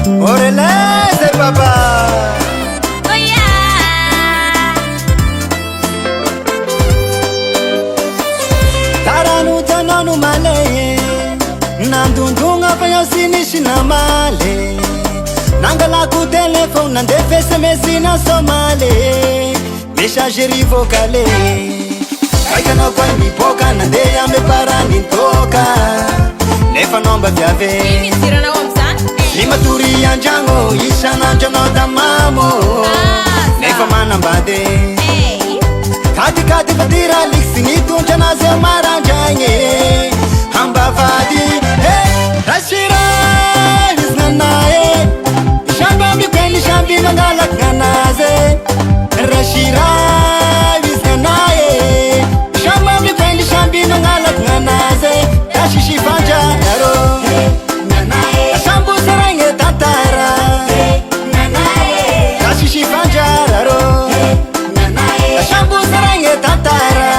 Oreleze baba Taranu tananu male Nandundunga fayo sinishi na male Nangala ku telefone nandefe SMS na somale Mensageri vocale Kaikana kwa mipoka nandeya me parani ntoka Nefa nomba vyave Lima turi yanjango Ishana jono damamo Nefa manambade Kati fatira liksi nitunja na ze maranjanye Hamba vadi Rashira Viznanae Shamba mikweni shambi mangalak nganaze Rashira Viznanae Shamba mikweni shambi mangalak nganaze Tashishi fanja yaro Shambu sarange tatara Tashishi fanja yaro Shambu sarange tatara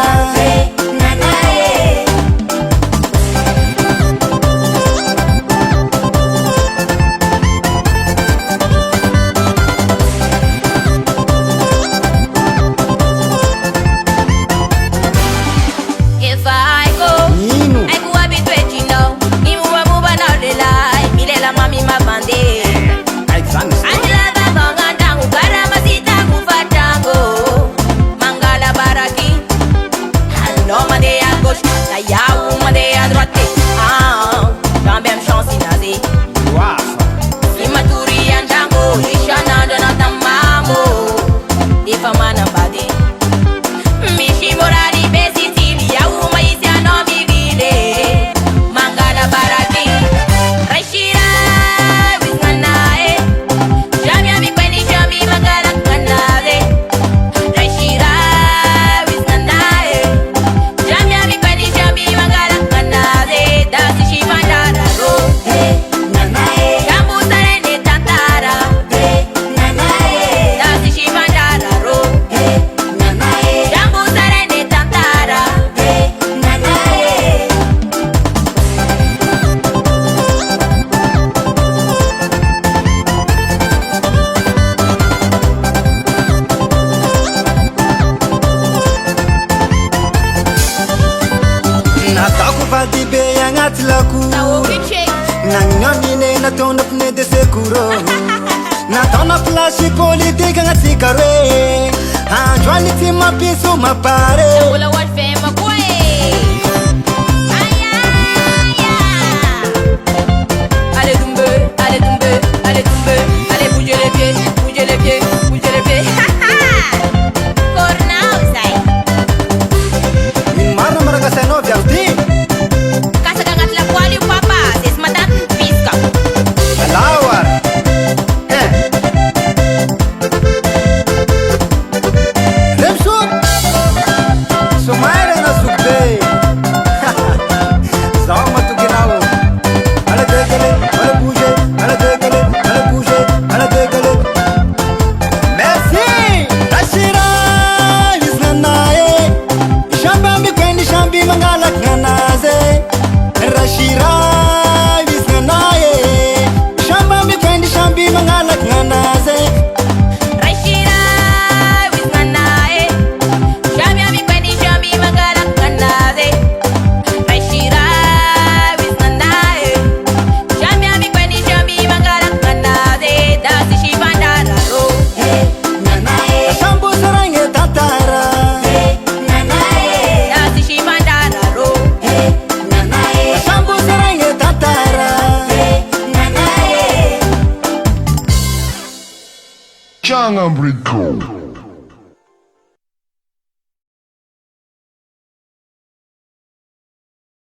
Vadibe yang atlaku Nangamine na tonop ne de sekuro Na tona flash politika ngati kare Anjwani tima piso mapare Ula wat fema kwe Allez dumbe, allez dumbe, allez dumbe Allez bouger les pieds, bouger les pieds, bouger les pieds Corna usai Min marna maraga seno vyalti Lawar Remsut Sumaira na sukbe Zama tu ginao Ala dekale, ala bouge, ala dekale, ala bouge, ala dekale Merci Rashira Viznanae Shamba mikweni shambi mangalak nganaze Rashira mangalak nganaze Rashira Viznanae Shamia mikweni shambi mangalak nganaze Rashira Viznanae Shamia mikweni shambi mangalak nganaze Dasi shivandara ro Shambu sarange tatara Dasi shivandara ro Shambu sarange tatara Jungle Breed Code.